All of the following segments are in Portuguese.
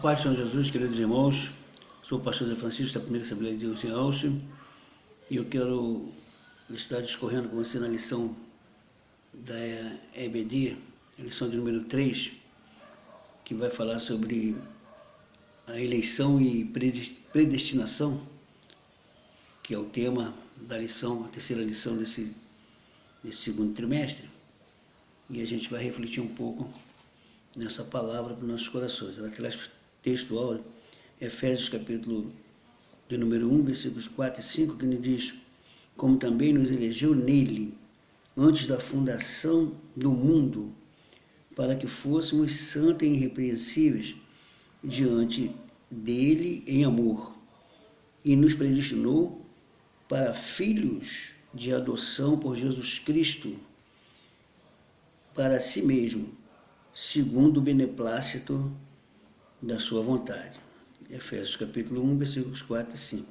paz, Senhor Jesus, queridos irmãos. Sou o pastor Zé Francisco, da primeira Assembleia de Deus em Austin, e eu quero estar discorrendo com você na lição da EBD, a lição de número 3, que vai falar sobre a eleição e predestinação, que é o tema da lição, a terceira lição desse segundo trimestre, e a gente vai refletir um pouco nessa palavra para os nossos corações. Ela traz textual, Efésios capítulo de número 1, versículos 4 e 5, que nos diz: como também nos elegeu nele, antes da fundação do mundo, para que fôssemos santos e irrepreensíveis diante dele em amor, e nos predestinou para filhos de adoção por Jesus Cristo, para si mesmo, segundo o beneplácito da sua vontade. Efésios capítulo 1, versículos 4 e 5.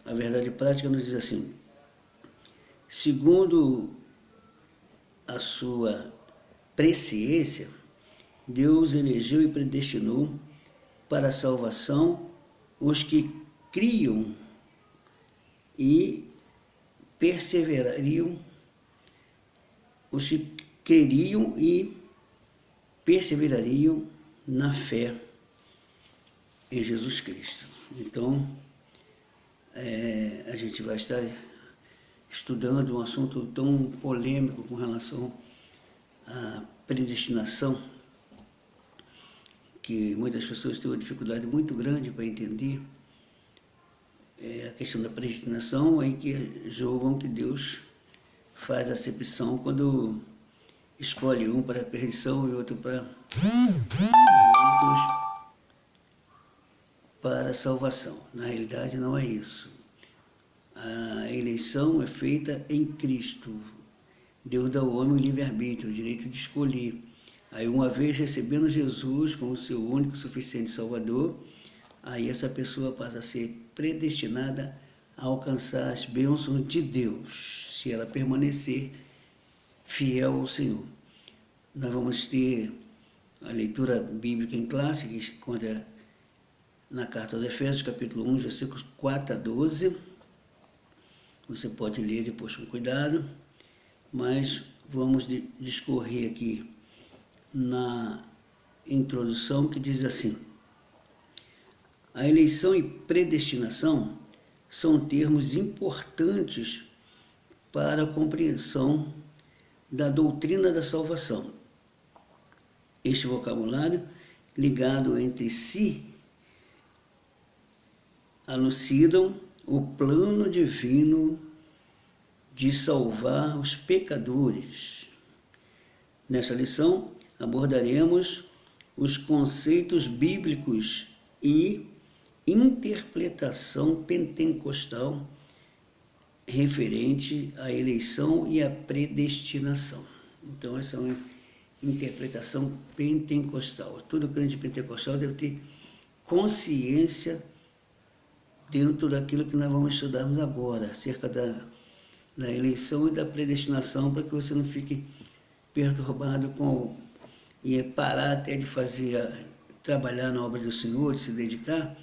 A verdade prática nos diz assim: segundo a sua presciência, Deus elegeu e predestinou para a salvação os que criam e perseverariam, os que creriam e perseverariam na fé em Jesus Cristo. Então, a gente vai estar estudando um assunto tão polêmico com relação à predestinação, que muitas pessoas têm uma dificuldade muito grande para entender. A questão da predestinação, em que julgam que Deus faz acepção quando escolhe um para a perdição e outros para a salvação. Na realidade não é isso. A eleição é feita em Cristo. Deus dá ao homem o livre-arbítrio, o direito de escolher. Aí, uma vez recebendo Jesus como seu único e suficiente Salvador, aí essa pessoa passa a ser predestinada a alcançar as bênçãos de Deus, se ela permanecer fiel ao Senhor. Nós vamos ter a leitura bíblica em classe, que se encontra na carta aos Efésios, capítulo 1, versículos 4 a 12. Você pode ler depois com cuidado, mas vamos discorrer aqui na introdução, que diz assim: a eleição e predestinação são termos importantes para a compreensão da doutrina da salvação. Este vocabulário, ligado entre si, elucidam o plano divino de salvar os pecadores. Nesta lição, abordaremos os conceitos bíblicos e interpretação pentecostal referente à eleição e à predestinação. Então, essa é uma interpretação pentecostal. Todo crente pentecostal deve ter consciência dentro daquilo que nós vamos estudarmos agora, acerca da eleição e da predestinação, para que você não fique perturbado e parar até de trabalhar na obra do Senhor, de se dedicar,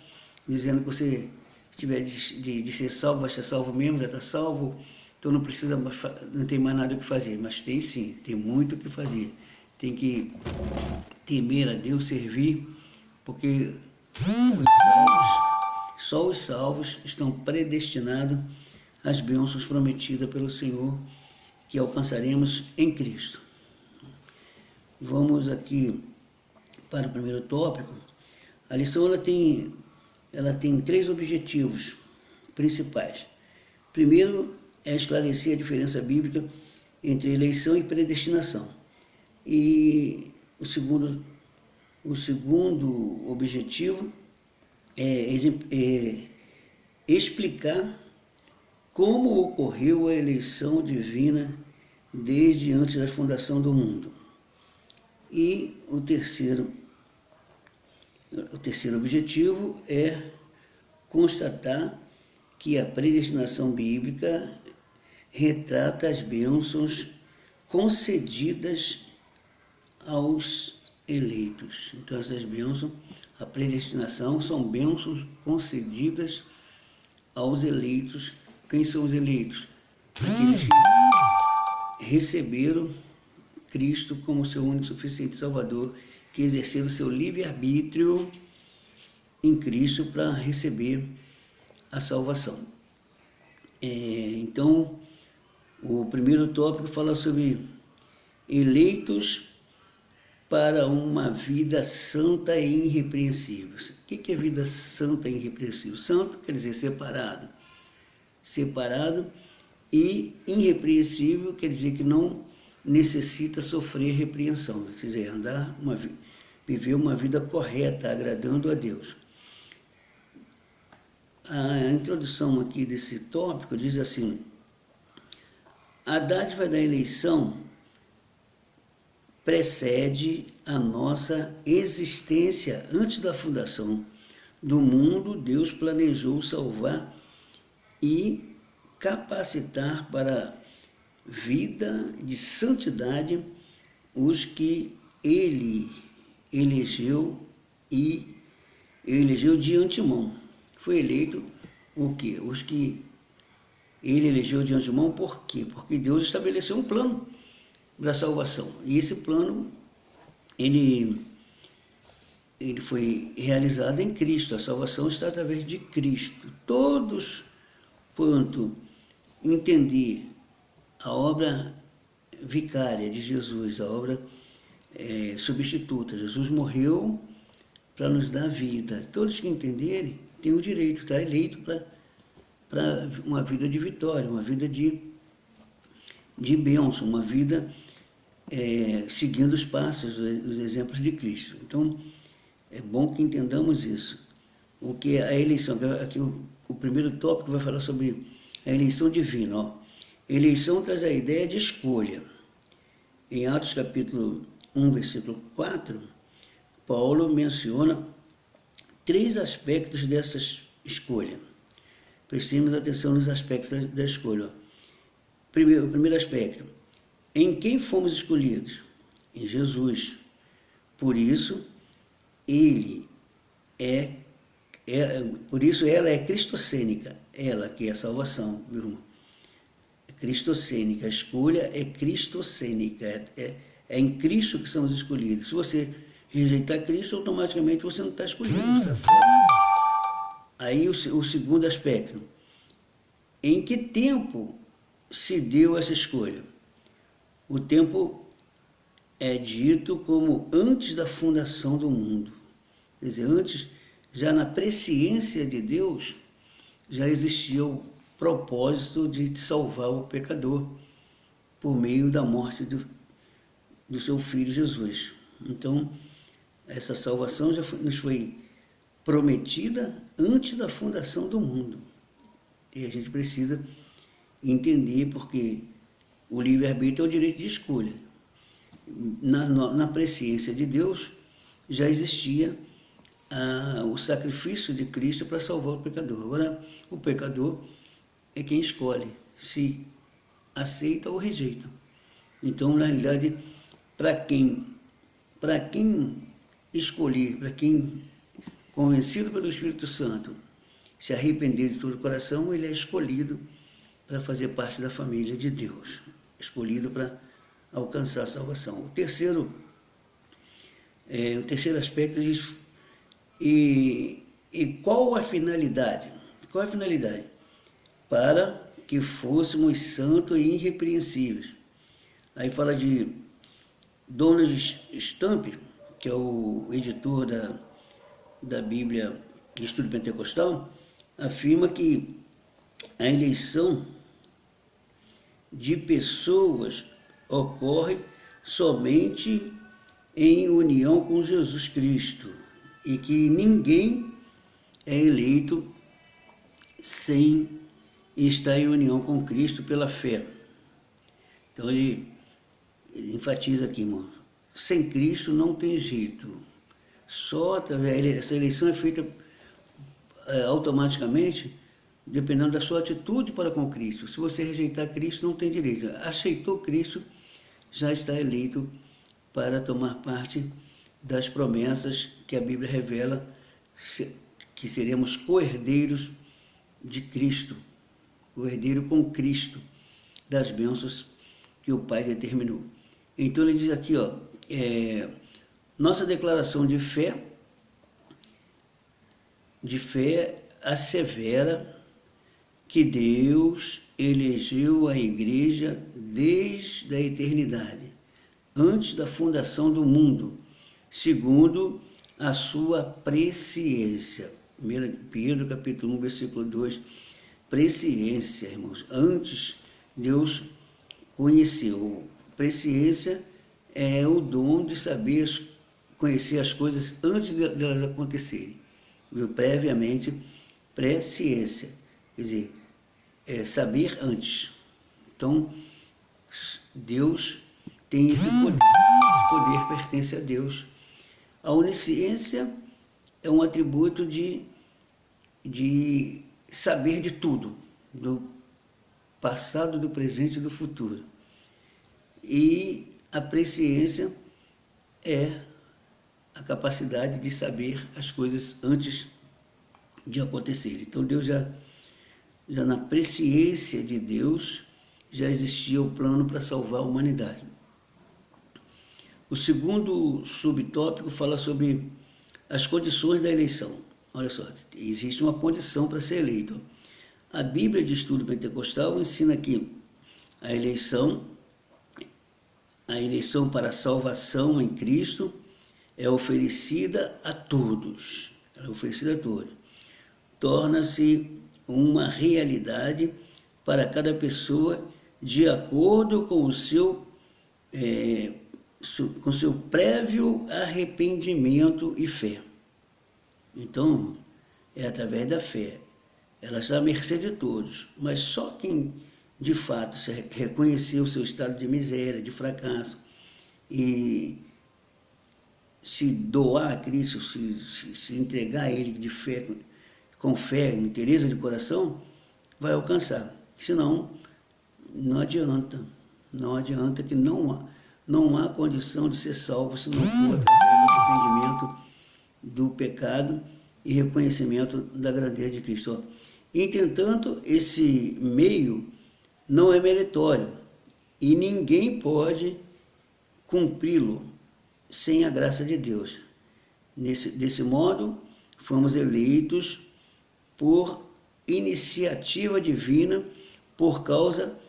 dizendo que você tiver de ser salvo, vai ser salvo mesmo, já está salvo, então não tem mais nada o que fazer. Mas tem sim, tem muito o que fazer. Tem que temer a Deus, servir, porque só os salvos estão predestinados às bênçãos prometidas pelo Senhor, que alcançaremos em Cristo. Vamos aqui para o primeiro tópico. A lição ela tem 3 objetivos principais. Primeiro é esclarecer a diferença bíblica entre eleição e predestinação. E o segundo objetivo é explicar como ocorreu a eleição divina desde antes da fundação do mundo. E o terceiro objetivo é constatar que a predestinação bíblica retrata as bênçãos concedidas aos eleitos. Então, essas bênçãos A predestinação são bênçãos concedidas aos eleitos. Quem são os eleitos? Aqueles que receberam Cristo como seu único e suficiente Salvador, que exerceram seu livre-arbítrio em Cristo para receber a salvação. Então, o primeiro tópico fala sobre eleitos para uma vida santa e irrepreensível. O que é vida santa e irrepreensível? Santo quer dizer separado. Separado, e irrepreensível quer dizer que não necessita sofrer repreensão, quer dizer, viver uma vida correta, agradando a Deus. A introdução aqui desse tópico diz assim: a dádiva da eleição precede a nossa existência. Antes da fundação do mundo, Deus planejou salvar e capacitar para vida de santidade os que Ele elegeu de antemão. Foi eleito o quê? Os que Ele elegeu de antemão, por quê? Porque Deus estabeleceu um plano para a salvação. E esse plano, ele foi realizado em Cristo. A salvação está através de Cristo. Todos quanto entender a obra vicária de Jesus, a obra substituta. Jesus morreu para nos dar vida. Todos que entenderem têm o direito, está eleito para uma vida de vitória, uma vida de bênção, uma vida seguindo os passos, os exemplos de Cristo. Então, é bom que entendamos isso. O que é a eleição? Aqui o primeiro tópico vai falar sobre a eleição divina. Ó. Eleição traz a ideia de escolha. Em Atos capítulo 1, versículo 4, Paulo menciona 3 aspectos dessa escolha. Prestemos atenção nos aspectos da escolha. O primeiro aspecto: em quem fomos escolhidos? Em Jesus. Por isso, por isso ela é cristocênica. Ela que é a salvação, meu irmão. É cristocênica. A escolha é cristocênica. É em Cristo que somos escolhidos. Se você rejeitar Cristo, automaticamente você não está escolhido, você está fora. Aí o segundo aspecto: em que tempo se deu essa escolha? O tempo é dito como antes da fundação do mundo. Quer dizer, antes, já na presciência de Deus, já existia o propósito de salvar o pecador por meio da morte do seu Filho Jesus. Então, essa salvação nos foi prometida antes da fundação do mundo. E a gente precisa entender, porque o livre-arbítrio é o direito de escolha. Na presciência de Deus já existia o sacrifício de Cristo para salvar o pecador. Agora, o pecador é quem escolhe se aceita ou rejeita. Então, na realidade, para quem escolher, para quem, convencido pelo Espírito Santo, se arrepender de todo o coração, ele é escolhido para fazer parte da família de Deus, escolhido para alcançar a salvação. O terceiro aspecto diz: e qual a finalidade? Qual a finalidade? Para que fôssemos santos e irrepreensíveis. Aí fala de Donald Stamp, que é o editor da Bíblia de Estudo Pentecostal, afirma que a eleição de pessoas ocorre somente em união com Jesus Cristo e que ninguém é eleito sem estar em união com Cristo pela fé. Então ele enfatiza aqui, irmão, sem Cristo não tem jeito. Só através, essa eleição é feita automaticamente, dependendo da sua atitude para com Cristo. Se você rejeitar Cristo, não tem direito. Aceitou Cristo, já está eleito para tomar parte das promessas que a Bíblia revela que seremos co-herdeiros de Cristo, co-herdeiro com Cristo, das bênçãos que o Pai determinou. Então ele diz aqui, ó, nossa declaração de fé assevera que Deus elegeu a igreja desde a eternidade, antes da fundação do mundo, segundo a sua presciência. 1 Pedro capítulo 1, versículo 2. Presciência, irmãos. Antes Deus conheceu. Presciência é o dom de saber conhecer as coisas antes delas acontecerem. Previamente, presciência. Quer dizer, saber antes. Então, Deus tem esse poder. Esse poder pertence a Deus. A onisciência é um atributo de saber de tudo, do passado, do presente e do futuro. E a presciência é a capacidade de saber as coisas antes de acontecerem. Então Deus já na presciência de Deus já existia o plano para salvar a humanidade. O segundo subtópico fala sobre as condições da eleição. Olha só, existe uma condição para ser eleito. A Bíblia de Estudo Pentecostal ensina que a eleição para a salvação em Cristo é oferecida a todos. É oferecida a todos. Torna-se uma realidade para cada pessoa de acordo com o seu prévio arrependimento e fé. Então, é através da fé. Ela está à mercê de todos, mas só quem de fato se reconheceu o seu estado de miséria, de fracasso, e se doar a Cristo, se entregar a Ele de fé, com fé, inteireza de coração, vai alcançar. Senão, não adianta que não há condição de ser salvo se não for através do arrependimento do pecado e reconhecimento da grandeza de Cristo. Entretanto, esse meio não é meritório e ninguém pode cumpri-lo sem a graça de Deus. Desse modo, fomos eleitos por iniciativa divina por causa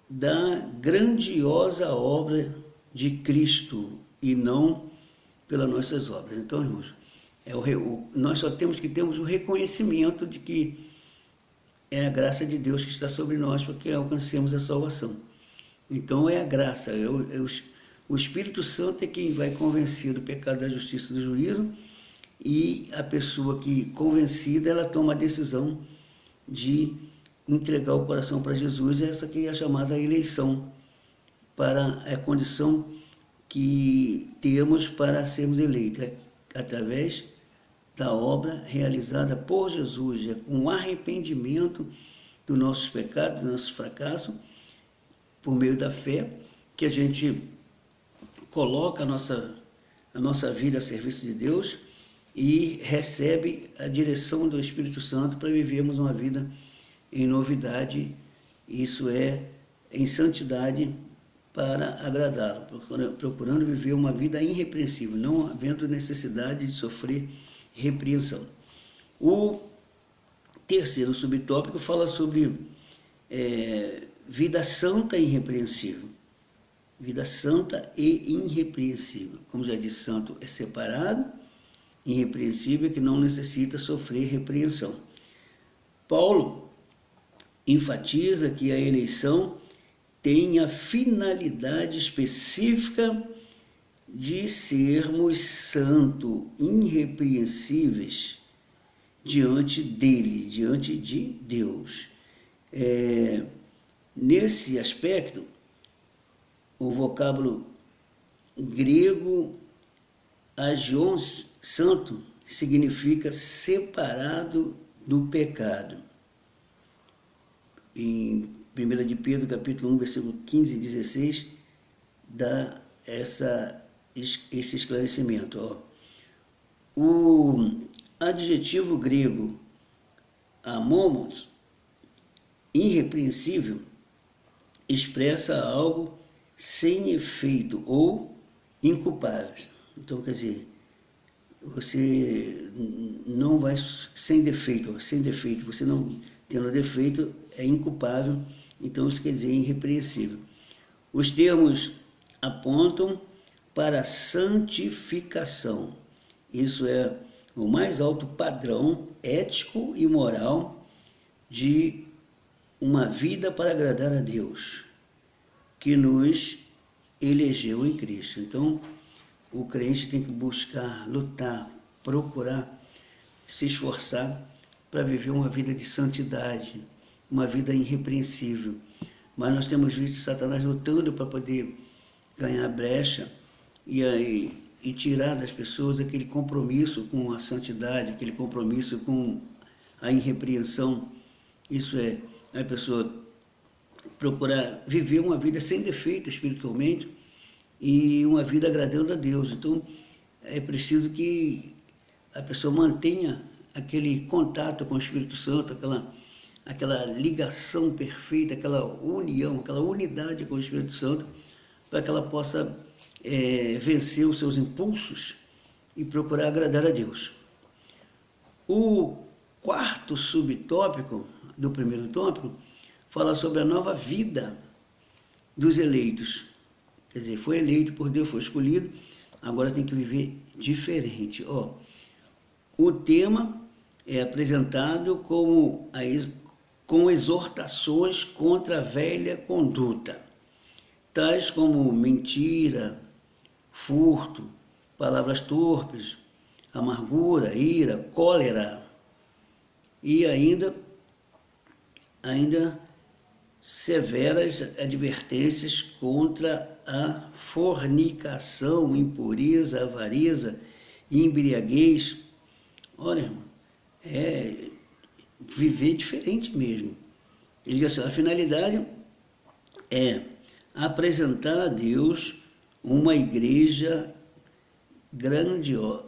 da grandiosa obra de Cristo e não pelas nossas obras. Então, irmãos, nós só temos que termos o reconhecimento de que é a graça de Deus que está sobre nós para que alcancemos a salvação. Então é a graça, o Espírito Santo é quem vai convencer do pecado, da justiça e do juízo, e a pessoa que convencida, ela toma a decisão de entregar o coração para Jesus. Essa que é a chamada eleição, para a condição que temos para sermos eleitos, através da obra realizada por Jesus, com o arrependimento dos nossos pecados, do nosso fracasso, por meio da fé, que a gente coloca a nossa vida a serviço de Deus e recebe a direção do Espírito Santo para vivermos uma vida em novidade, isso é, em santidade, para agradá-lo, procurando viver uma vida irrepreensível, não havendo necessidade de sofrer repreensão. O terceiro subtópico fala sobre vida santa e irrepreensível. Vida santa e irrepreensível. Como já disse, santo é separado, irrepreensível é que não necessita sofrer repreensão. Paulo enfatiza que a eleição tem a finalidade específica de sermos santos, irrepreensíveis diante dele, diante de Deus. Nesse aspecto, o vocábulo grego agion, santo, significa separado do pecado. Em 1 de Pedro, capítulo 1, versículo 15 e 16, dá esse esclarecimento. adjetivo grego amomos, irrepreensível, expressa algo sem efeito ou inculpável. Então, quer dizer, você não vai sem defeito, você não tendo defeito é inculpável, então isso quer dizer irrepreensível. Os termos apontam para a santificação. Isso é o mais alto padrão ético e moral de uma vida para agradar a Deus, que nos elegeu em Cristo. Então, o crente tem que buscar, lutar, procurar, se esforçar para viver uma vida de santidade, uma vida irrepreensível. Mas nós temos visto Satanás lutando para poder ganhar brecha e tirar das pessoas aquele compromisso com a santidade, aquele compromisso com a irrepreensão. Isso é, a pessoa procurar viver uma vida sem defeito espiritualmente e uma vida agradando a Deus. Então, é preciso que a pessoa mantenha aquele contato com o Espírito Santo, aquela ligação perfeita, aquela união, aquela unidade com o Espírito Santo, para que ela possa vencer os seus impulsos e procurar agradar a Deus. O quarto subtópico do primeiro tópico fala sobre a nova vida dos eleitos. Quer dizer, foi eleito por Deus, foi escolhido, agora tem que viver diferente. O tema é apresentado com exortações contra a velha conduta, tais como mentira, furto, palavras torpes, amargura, ira, cólera e ainda severas advertências contra a fornicação, impureza, avareza e embriaguez. Olha, irmão, é viver diferente mesmo. Ele diz assim, a finalidade é apresentar a Deus uma igreja grandiosa,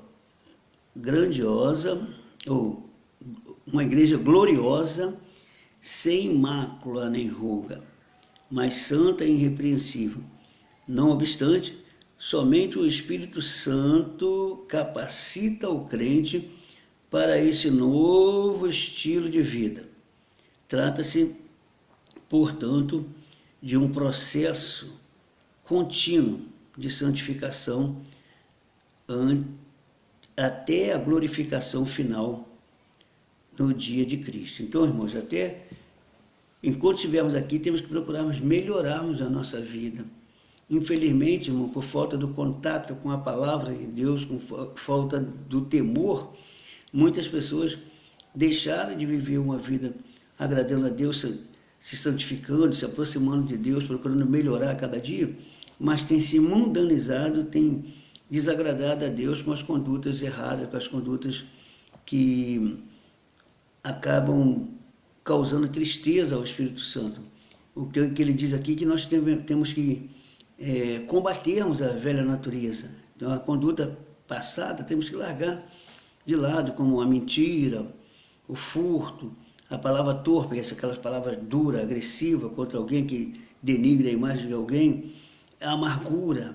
ou uma igreja gloriosa, sem mácula nem ruga, mas santa e irrepreensível. Não obstante, somente o Espírito Santo capacita o crente para esse novo estilo de vida. Trata-se, portanto, de um processo contínuo de santificação até a glorificação final no dia de Cristo. Então, irmãos, até enquanto estivermos aqui, temos que procurarmos melhorarmos a nossa vida. Infelizmente, irmão, por falta do contato com a palavra de Deus, com falta do temor, muitas pessoas deixaram de viver uma vida agradando a Deus, se santificando, se aproximando de Deus, procurando melhorar a cada dia, mas tem se mundanizado, tem desagradado a Deus com as condutas erradas, com as condutas que acabam causando tristeza ao Espírito Santo. O que ele diz aqui é que nós temos que combatermos a velha natureza. Então, a conduta passada temos que largar de lado, como a mentira, o furto, a palavra torpe, aquelas palavras duras, agressivas contra alguém que denigre a imagem de alguém, a amargura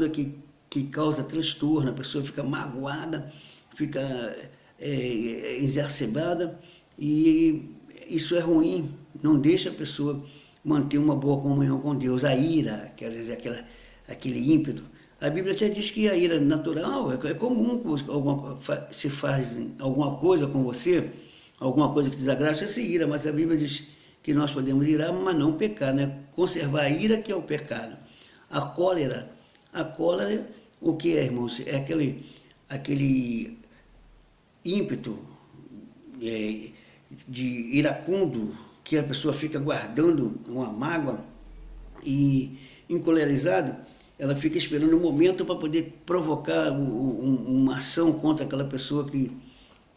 que causa transtorno, a pessoa fica magoada, fica exacerbada, e isso é ruim, não deixa a pessoa manter uma boa comunhão com Deus. A ira, que às vezes é aquele ímpeto, a Bíblia até diz que a ira natural é comum, se faz alguma coisa com você, alguma coisa que desagrada, você se ira, mas a Bíblia diz que nós podemos irar, mas não pecar, né? Conservar a ira que é o pecado. A cólera, o que é, irmãos? É aquele ímpeto de iracundo, que a pessoa fica guardando uma mágoa e encolerizado, ela fica esperando um momento para poder provocar uma ação contra aquela pessoa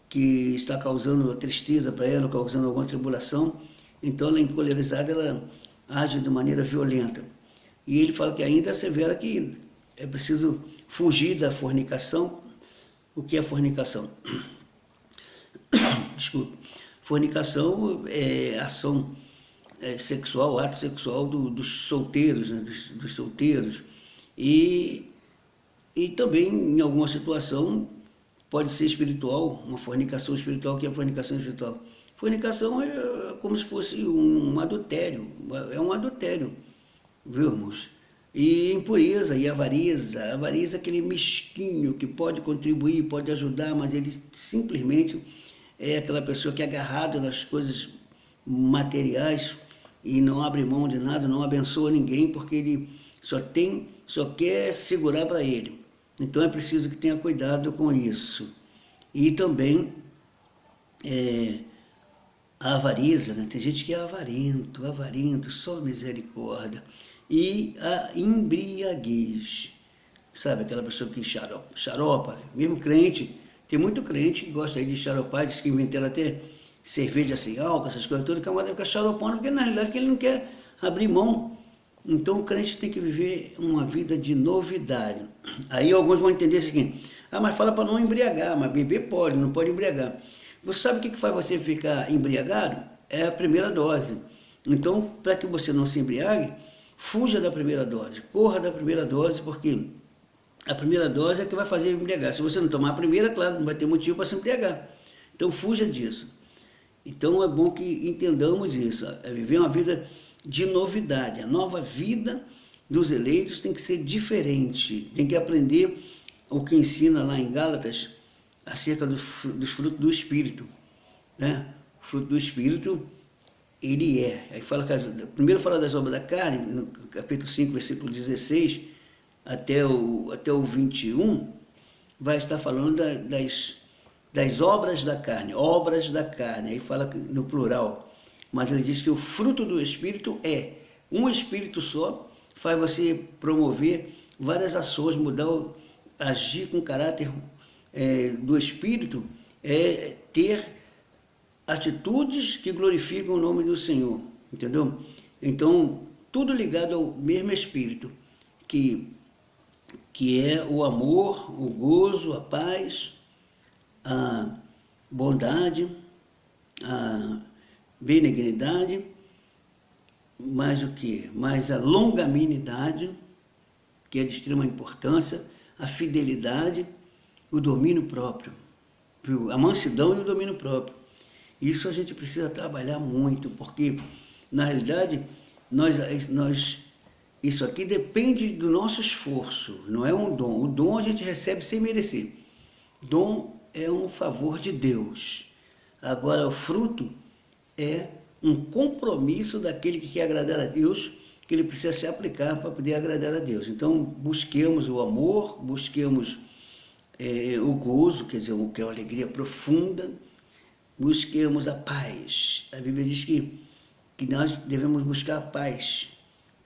que está causando tristeza para ela, causando alguma tribulação. Então, ela encolerizada, ela age de maneira violenta. E ele fala que ainda assevera que é preciso fugir da fornicação, O que é fornicação? Desculpa. Fornicação é ação sexual, ato sexual dos solteiros, né? dos solteiros. E também, em alguma situação, pode ser espiritual, uma fornicação espiritual. Que é a fornicação espiritual? Fornicação é como se fosse um adultério, é um adultério, viu, irmãos? E impureza e avareza. A avareza é aquele mesquinho que pode contribuir, pode ajudar, mas ele simplesmente é aquela pessoa que é agarrada nas coisas materiais e não abre mão de nada, não abençoa ninguém, porque ele só quer segurar para ele. Então é preciso que tenha cuidado com isso. E também a avareza, né? Tem gente que é avarento, só misericórdia. E a embriaguez, sabe, aquela pessoa que xaropa, mesmo crente. Tem muito crente que gosta aí de xaropar, diz que inventaram até cerveja sem álcool, essas coisas todas, que a mulher fica xaropando, porque na realidade ele não quer abrir mão. Então o crente tem que viver uma vida de novidade. Aí alguns vão entender o seguinte: mas fala para não embriagar, mas beber pode, não pode embriagar. Você sabe o que faz você ficar embriagado? É a primeira dose. Então, para que você não se embriague, fuja da primeira dose, corra da primeira dose, porque a primeira dose é que vai fazer embriagar. Se você não tomar a primeira, claro, não vai ter motivo para se embriagar. Então fuja disso. Então é bom que entendamos isso, é viver uma vida de novidade. A nova vida dos eleitos tem que ser diferente, tem que aprender o que ensina lá em Gálatas acerca dos frutos do Espírito, né? O fruto do Espírito, ele é. Aí fala, primeiro fala das obras da carne, no capítulo 5, versículo 16, até o 21, vai estar falando das obras da carne, aí fala no plural, mas ele diz que o fruto do Espírito é um Espírito só, faz você promover várias ações, agir com caráter do Espírito, ter atitudes que glorificam o nome do Senhor, entendeu? Então, tudo ligado ao mesmo Espírito, que é o amor, o gozo, a paz, a bondade, a benignidade, mais o que? Mais a longanimidade, que é de extrema importância, a fidelidade, o domínio próprio, a mansidão e o domínio próprio. Isso a gente precisa trabalhar muito, porque na realidade isso aqui depende do nosso esforço, não é um dom. O dom a gente recebe sem merecer. Dom é um favor de Deus. Agora, o fruto é um compromisso daquele que quer agradar a Deus, que ele precisa se aplicar para poder agradar a Deus. Então, busquemos o amor, busquemos o gozo, quer dizer, que é uma alegria profunda, busquemos a paz. A Bíblia diz que nós devemos buscar a paz.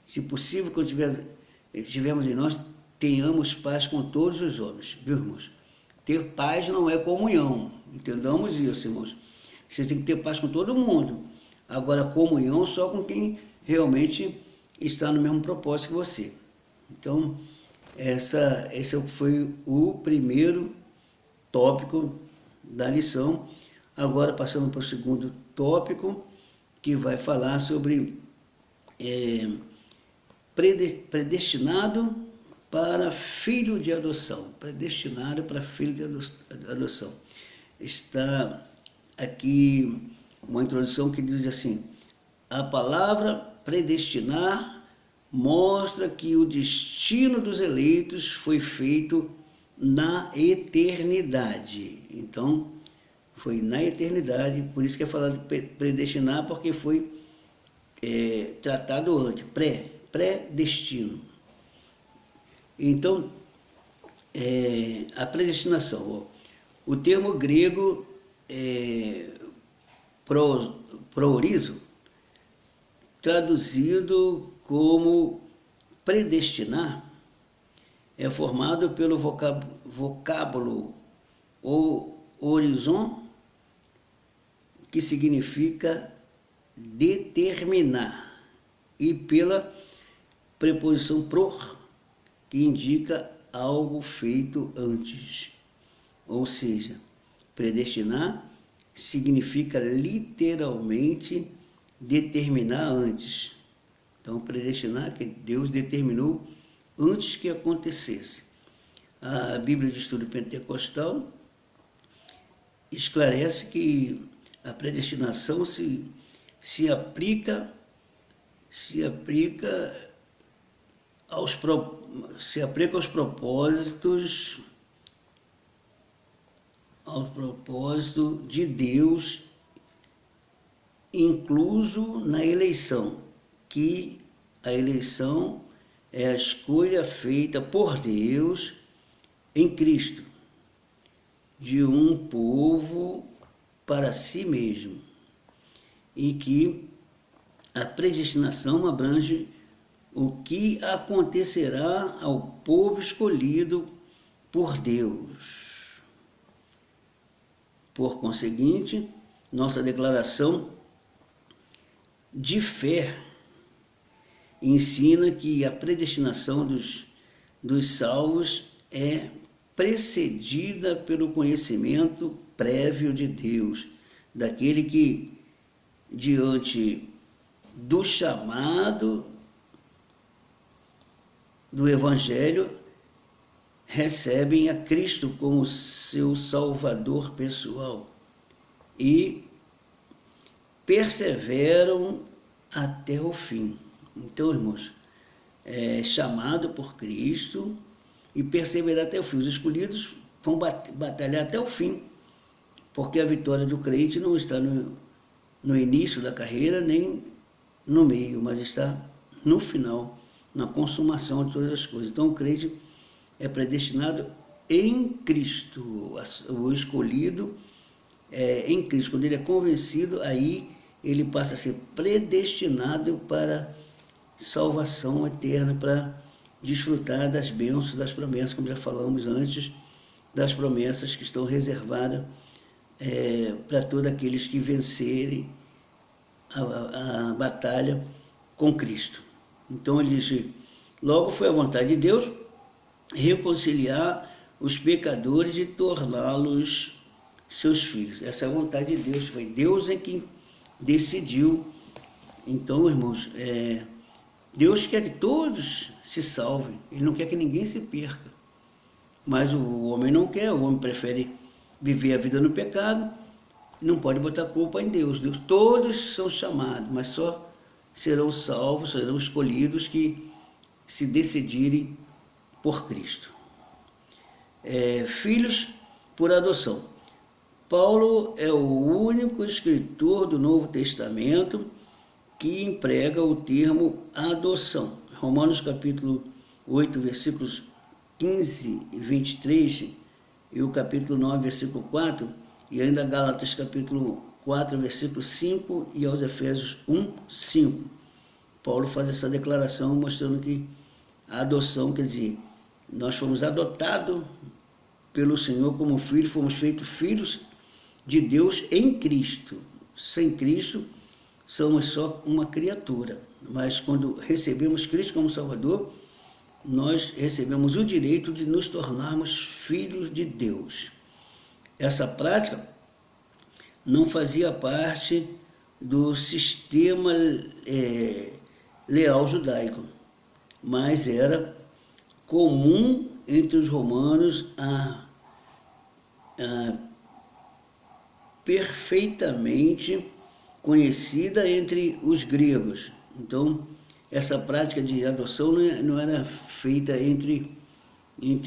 Se possível, quando estivermos em nós, tenhamos paz com todos os homens, viu, irmãos? Ter paz não é comunhão, entendamos isso, irmãos. Você tem que ter paz com todo mundo. Agora, comunhão só com quem realmente está no mesmo propósito que você. Então, esse foi o primeiro tópico da lição. Agora, passando para o segundo tópico, que vai falar sobre predestinado para filho de adoção. Predestinado para filho de adoção. Está aqui uma introdução que diz assim: a palavra predestinar mostra que o destino dos eleitos foi feito na eternidade. Então, foi na eternidade, por isso que é falado predestinar, porque foi tratado antes, pré-destino. Então, a predestinação, o termo grego proorizo, traduzido como predestinar, é formado pelo vocábulo horizon, que significa determinar, e pela preposição pror, que indica algo feito antes. Ou seja, predestinar significa literalmente determinar antes. Então, predestinar que Deus determinou antes que acontecesse. A Bíblia de Estudo Pentecostal esclarece que a predestinação se aplica aos propósitos de Deus, incluso na eleição, que a eleição é a escolha feita por Deus em Cristo, de um povo para si mesmo, e que a predestinação abrange o que acontecerá ao povo escolhido por Deus. Por conseguinte, nossa declaração de fé ensina que a predestinação dos salvos é precedida pelo conhecimento prévio de Deus, daquele que, diante do chamado do Evangelho, recebem a Cristo como seu Salvador pessoal e perseveram até o fim. Então, irmãos, é chamado por Cristo e perseverar até o fim. Os escolhidos vão batalhar até o fim, porque a vitória do crente não está no início da carreira, nem no meio, mas está no final, na consumação de todas as coisas. Então, o crente é predestinado em Cristo, o escolhido em Cristo. Quando ele é convencido, aí ele passa a ser predestinado para salvação eterna, para desfrutar das bênçãos, das promessas, como já falamos antes, das promessas que estão reservadas para todos aqueles que vencerem a batalha com Cristo. Então ele diz: logo foi a vontade de Deus reconciliar os pecadores e torná-los seus filhos. Essa é a vontade de Deus, foi Deus em quem decidiu. Então, irmãos, Deus quer que todos se salvem, Ele não quer que ninguém se perca. Mas o homem não quer, o homem prefere viver a vida no pecado, não pode botar culpa em Deus. Todos são chamados, mas só serão salvos, serão escolhidos que se decidirem por Cristo. Filhos por adoção. Paulo é o único escritor do Novo Testamento que emprega o termo adoção. Romanos capítulo 8, versículos 15 e 23, e o capítulo 9, versículo 4, e ainda Gálatas capítulo 4, versículo 5, e aos Efésios 1, 5. Paulo faz essa declaração mostrando que a adoção, quer dizer, nós fomos adotados pelo Senhor como filhos, fomos feitos filhos de Deus em Cristo. Sem Cristo, somos só uma criatura. Mas quando recebemos Cristo como Salvador, nós recebemos o direito de nos tornarmos filhos de Deus. Essa prática não fazia parte do sistema leal judaico, mas era comum entre os romanos perfeitamente conhecida entre os gregos. Então, essa prática de adoção não era feita entre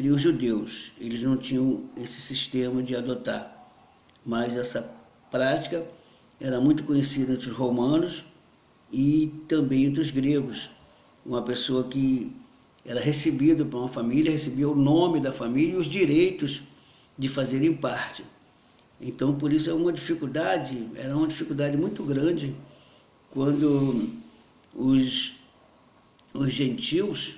os judeus. Eles não tinham esse sistema de adotar. Mas essa prática era muito conhecida entre os romanos e também entre os gregos. Uma pessoa que era recebida por uma família, recebia o nome da família e os direitos de fazerem parte. Então, por isso era uma dificuldade muito grande quando os gentios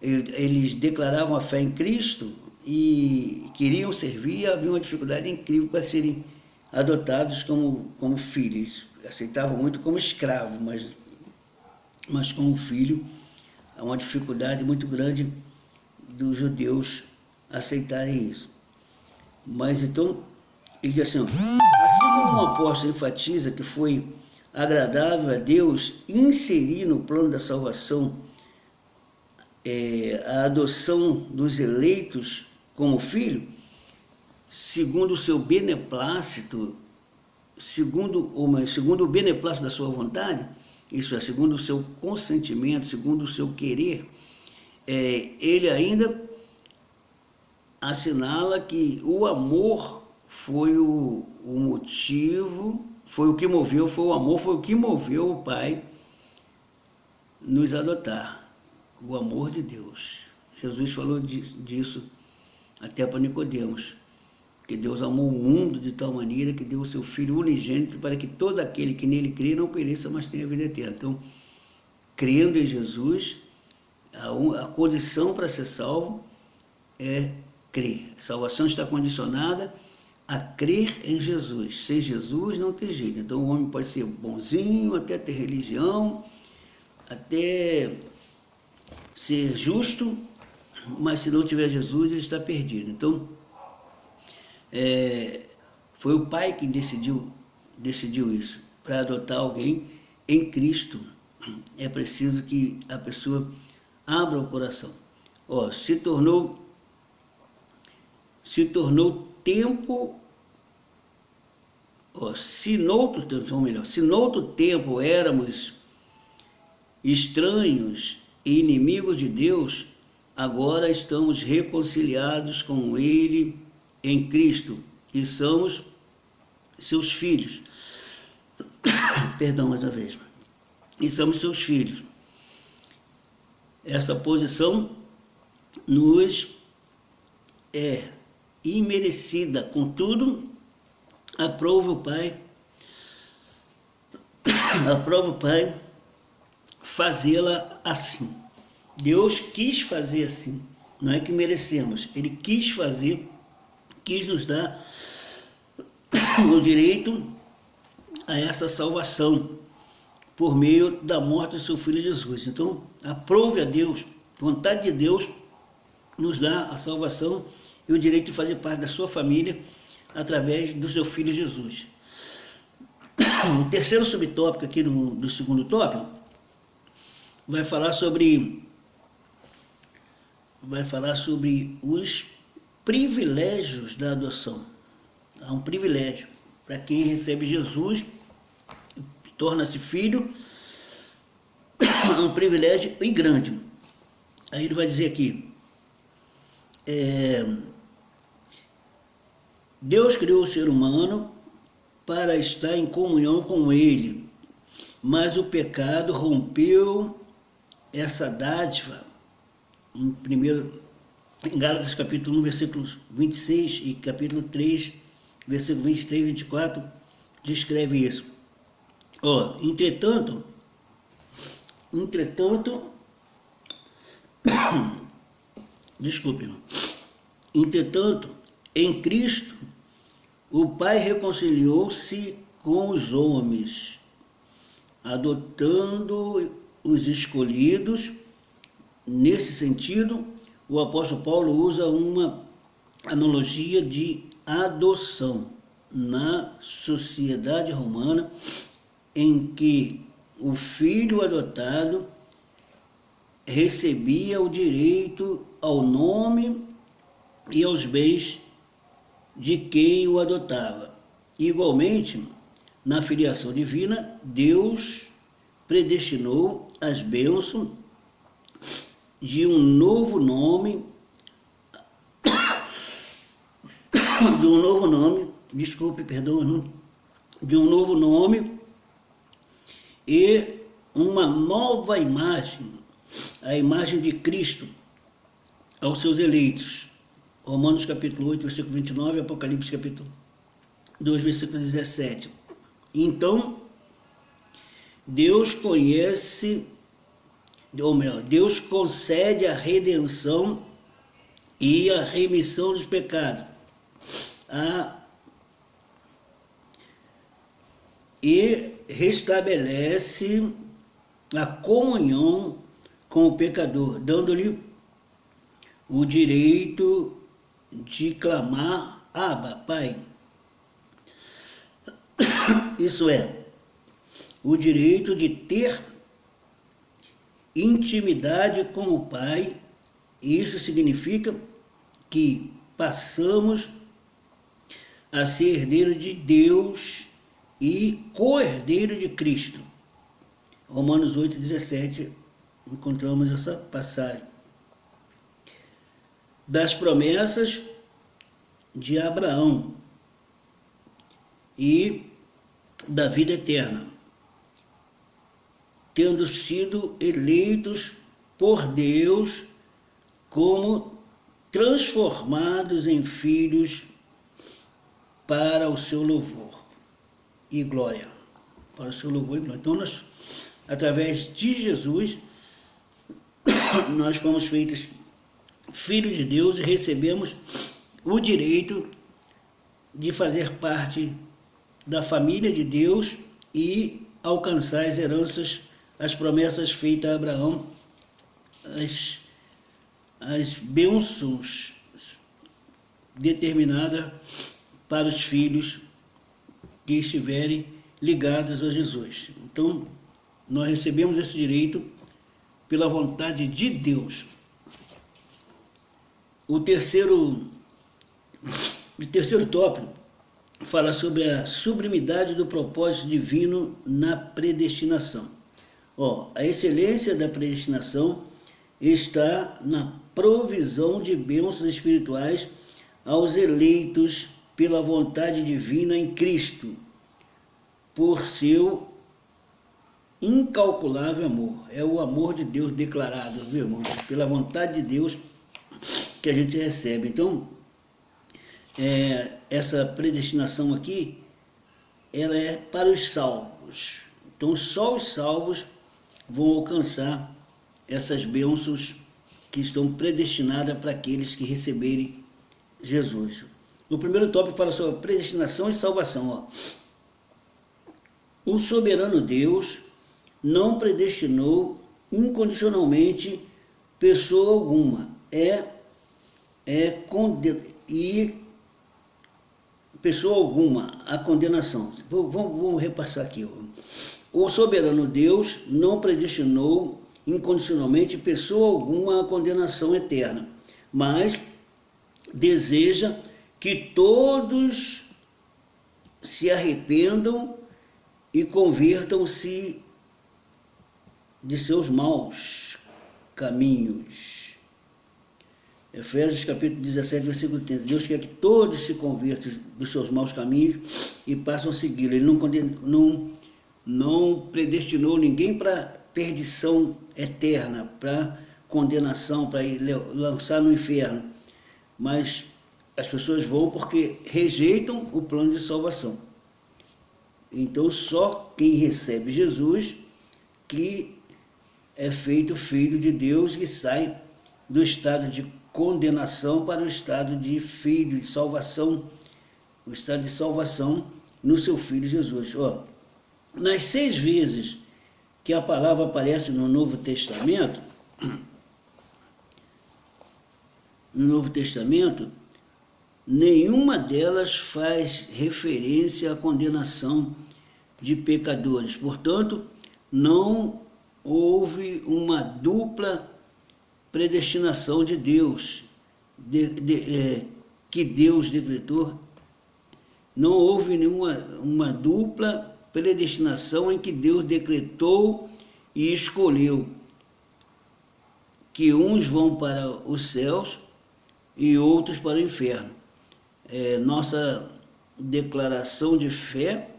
eles declaravam a fé em Cristo e queriam servir, e havia uma dificuldade incrível para serem adotados como filhos. Aceitavam muito como escravo, mas como filho, há uma dificuldade muito grande dos judeus aceitarem isso. Mas então, ele diz assim, assim como o apóstolo enfatiza que foi agradável a Deus inserir no plano da salvação a adoção dos eleitos como filho, segundo o seu beneplácito, segundo o beneplácito da sua vontade, isso é, segundo o seu consentimento, segundo o seu querer, ele ainda assinala que o amor foi o motivo, foi o que moveu, foi o amor, foi o que moveu o Pai nos adotar, o amor de Deus. Jesus falou disso até para Nicodemos, que Deus amou o mundo de tal maneira que deu o seu Filho unigênito para que todo aquele que nele crê não pereça, mas tenha vida eterna. Então, crendo em Jesus, a condição para ser salvo é crer. A salvação está condicionada a crer em Jesus. Sem Jesus não tem jeito. Então o homem pode ser bonzinho, até ter religião, até ser justo, mas se não tiver Jesus, ele está perdido. Então, foi o Pai que decidiu isso. Para adotar alguém em Cristo, é preciso que a pessoa abra o coração. Se tornou tempo, se noutro tempo éramos estranhos e inimigos de Deus, agora estamos reconciliados com Ele em Cristo e somos seus filhos. Perdão mais uma vez. E somos seus filhos. Essa posição nos é imerecida, contudo, aprova o Pai fazê-la assim. Deus quis fazer assim, não é que merecemos, Ele quis fazer, quis nos dar o direito a essa salvação por meio da morte do seu Filho Jesus. Então, aprove a Deus, vontade de Deus nos dá a salvação e o direito de fazer parte da sua família através do seu Filho Jesus. O terceiro subtópico aqui do segundo tópico vai falar sobre os privilégios da adoção. Há um privilégio para quem recebe Jesus, torna-se filho, é um privilégio e grande. Aí ele vai dizer aqui, Deus criou o ser humano para estar em comunhão com Ele, mas o pecado rompeu essa dádiva. Em Gálatas capítulo 1, versículos 26 e capítulo 3, versículo 23 e 24, descreve isso. Entretanto, em Cristo, o Pai reconciliou-se com os homens, adotando os escolhidos. Nesse sentido, o apóstolo Paulo usa uma analogia de adoção na sociedade romana, em que o filho adotado recebia o direito ao nome e aos bens de quem o adotava. Igualmente, na filiação divina, Deus predestinou as bênçãos de um novo nome, e uma nova imagem, a imagem de Cristo aos seus eleitos. Romanos capítulo 8, versículo 29, Apocalipse capítulo 2, versículo 17. Então, Deus concede a redenção e a remissão dos pecados. E restabelece a comunhão com o pecador, dando-lhe o direito de clamar Abba, Pai. Isso é, o direito de ter intimidade com o Pai. Isso significa que passamos a ser herdeiro de Deus e co-herdeiro de Cristo. Romanos 8,17, encontramos essa passagem. Das promessas de Abraão e da vida eterna, tendo sido eleitos por Deus como transformados em filhos para o seu louvor e glória. Para o seu louvor e glória. Então, nós, através de Jesus, nós fomos feitos filhos de Deus e recebemos o direito de fazer parte da família de Deus e alcançar as heranças, as promessas feitas a Abraão, as bênçãos determinadas para os filhos que estiverem ligados a Jesus. Então, nós recebemos esse direito pela vontade de Deus. O terceiro tópico fala sobre a sublimidade do propósito divino na predestinação. A excelência da predestinação está na provisão de bênçãos espirituais aos eleitos pela vontade divina em Cristo, por seu incalculável amor. É o amor de Deus declarado, meu irmão, pela vontade de Deus que a gente recebe. Então, essa predestinação aqui, ela é para os salvos. Então, só os salvos vão alcançar essas bênçãos que estão predestinadas para aqueles que receberem Jesus. O primeiro tópico fala sobre predestinação e salvação. O soberano Deus não predestinou incondicionalmente pessoa alguma. Pessoa alguma a condenação. Vamos repassar aqui. O soberano Deus não predestinou incondicionalmente pessoa alguma à condenação eterna, mas deseja que todos se arrependam e convertam-se de seus maus caminhos. Efésios capítulo 17, versículo 30. Deus quer que todos se convertam dos seus maus caminhos e passam a segui-lo. Ele não predestinou ninguém para perdição eterna, para condenação, para lançar no inferno. Mas as pessoas vão porque rejeitam o plano de salvação. Então, só quem recebe Jesus que é feito filho de Deus e sai do estado de condenação para o estado de filho, de salvação, o estado de salvação no seu Filho Jesus. Nas 6 vezes que a palavra aparece no Novo Testamento, nenhuma delas faz referência à condenação de pecadores. Portanto, não houve uma dupla predestinação de Deus, que Deus decretou. Não houve uma dupla predestinação em que Deus decretou e escolheu que uns vão para os céus e outros para o inferno. Nossa declaração de fé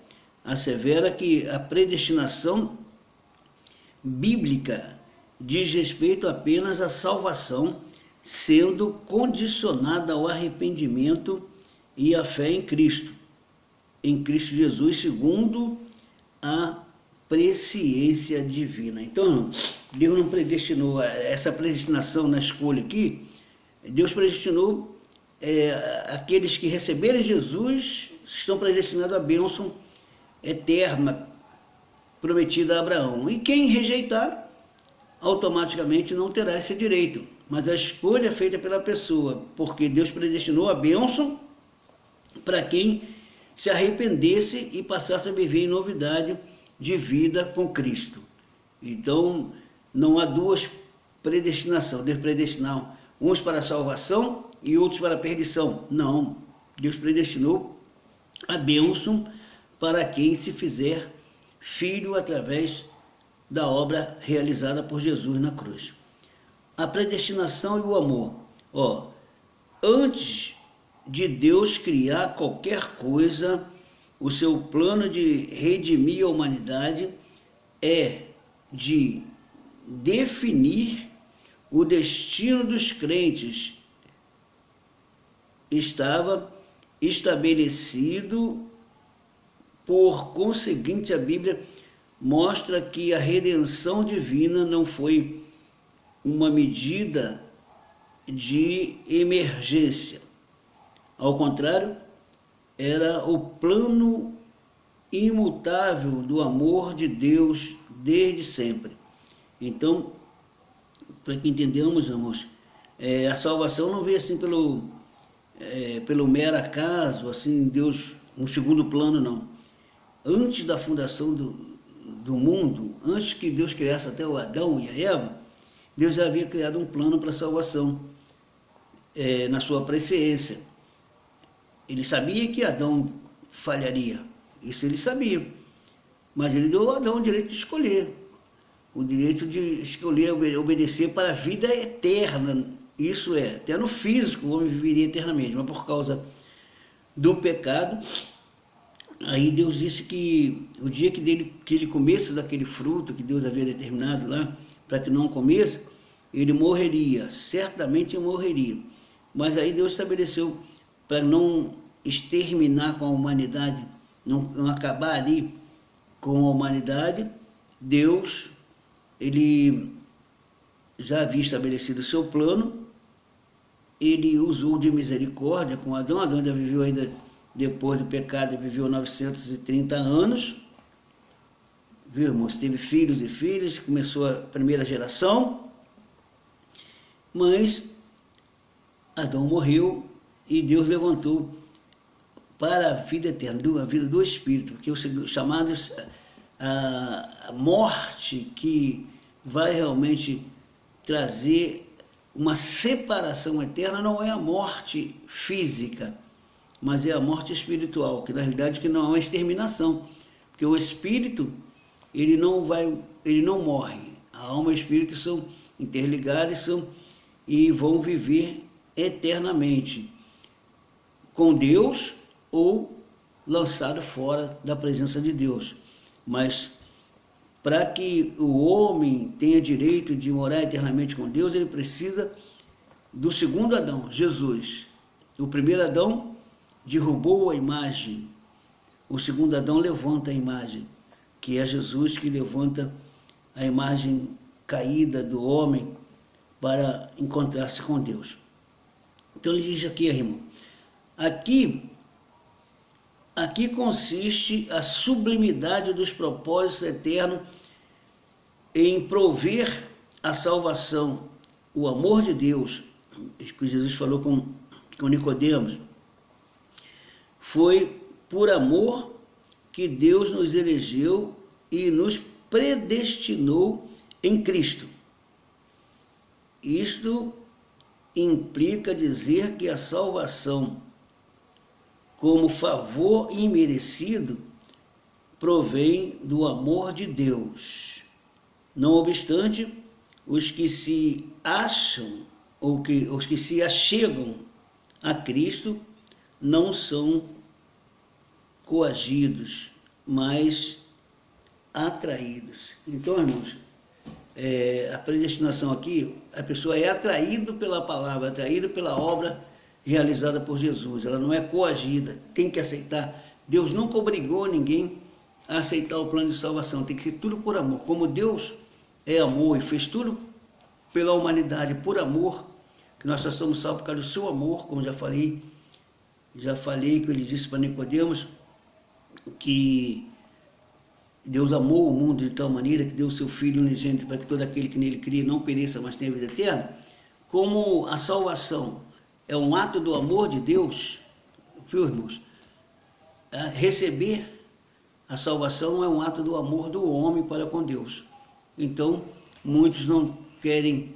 assevera que a predestinação bíblica diz respeito apenas à salvação, sendo condicionada ao arrependimento e à fé em Cristo Jesus, segundo a presciência divina. Então, Deus não predestinou essa predestinação na escolha aqui. Deus predestinou aqueles que receberem Jesus, estão predestinados à bênção eterna prometida a Abraão. E quem rejeitar, automaticamente não terá esse direito. mas a escolha é feita pela pessoa, porque Deus predestinou a bênção para quem se arrependesse e passasse a viver em novidade de vida com Cristo. Então, não há duas predestinação. Deus predestinou uns para a salvação e outros para a perdição. Não, Deus predestinou a bênção para quem se fizer filho através da obra realizada por Jesus na cruz. A predestinação e o amor. Antes de Deus criar qualquer coisa, o seu plano de redimir a humanidade é de definir o destino dos crentes. Estava estabelecido, por conseguinte, a Bíblia mostra que a redenção divina não foi uma medida de emergência. Ao contrário, era o plano imutável do amor de Deus desde sempre. Então, para que entendamos, irmãos, a salvação não veio assim pelo mero acaso, assim, Deus, um segundo plano, não. Antes da fundação do mundo, antes que Deus criasse até o Adão e a Eva, Deus já havia criado um plano para a salvação, na sua presciência. Ele sabia que Adão falharia, isso ele sabia, mas ele deu a Adão o direito de escolher, o direito de escolher obedecer para a vida eterna, isso é, até no físico o homem viveria eternamente, mas por causa do pecado, aí Deus disse que o dia que ele comesse daquele fruto que Deus havia determinado lá, para que não comesse, ele morreria, certamente morreria. Mas aí Deus estabeleceu, para não exterminar com a humanidade, não acabar ali com a humanidade, Deus, ele já havia estabelecido o seu plano, ele usou de misericórdia com Adão. Adão ainda viveu, depois do pecado, viveu 930 anos, viu, irmãos? Teve filhos e filhas, começou a primeira geração, mas Adão morreu e Deus levantou para a vida eterna, a vida do Espírito, que os chamados a morte que vai realmente trazer uma separação eterna, não é a morte física, mas é a morte espiritual, que na realidade que não é uma exterminação, porque o Espírito, ele não morre, a alma e o Espírito são interligados e vão viver eternamente com Deus ou lançado fora da presença de Deus. Mas para que o homem tenha direito de morar eternamente com Deus, ele precisa do segundo Adão, Jesus. O primeiro Adão derrubou a imagem, o segundo Adão levanta a imagem, que é Jesus, que levanta a imagem caída do homem para encontrar-se com Deus. Então ele diz aqui, irmão, aqui consiste a sublimidade dos propósitos eternos em prover a salvação, o amor de Deus, que Jesus falou com Nicodemos. Foi por amor que Deus nos elegeu e nos predestinou em Cristo. Isto implica dizer que a salvação, como favor imerecido, provém do amor de Deus. Não obstante, os que se acham, os que se achegam a Cristo, não são coagidos, mas atraídos. Então, irmãos, a predestinação aqui, a pessoa é atraída pela palavra, atraída pela obra realizada por Jesus. Ela não é coagida, tem que aceitar. Deus nunca obrigou ninguém a aceitar o plano de salvação, tem que ser tudo por amor. Como Deus é amor e fez tudo pela humanidade por amor, que nós só somos salvos por causa do seu amor, como já falei que ele disse para Nicodemos, que Deus amou o mundo de tal maneira que deu o seu Filho unigênito para que todo aquele que nele cria não pereça, mas tenha vida eterna. como a salvação é um ato do amor de Deus, viu, irmãos? Receber a salvação é um ato do amor do homem para com Deus. Então, muitos não querem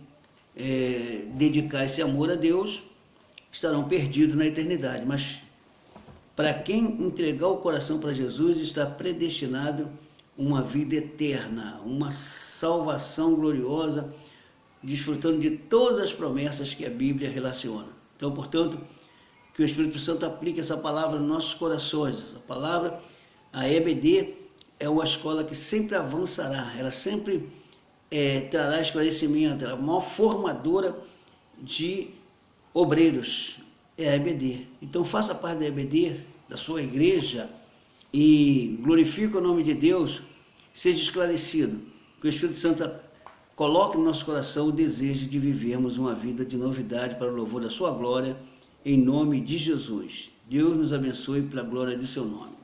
dedicar esse amor a Deus, estarão perdidos na eternidade. Mas para quem entregar o coração para Jesus, está predestinado uma vida eterna, uma salvação gloriosa, desfrutando de todas as promessas que a Bíblia relaciona. Então, portanto, que o Espírito Santo aplique essa palavra nos nossos corações. Essa palavra, a EBD, é uma escola que sempre avançará, ela sempre trará esclarecimento, ela é a maior formadora de obreiros, é a EBD. Então faça parte da EBD, da sua igreja, e glorifique o nome de Deus, seja esclarecido, que o Espírito Santo coloque no nosso coração o desejo de vivermos uma vida de novidade para o louvor da sua glória, em nome de Jesus. Deus nos abençoe pela glória do seu nome.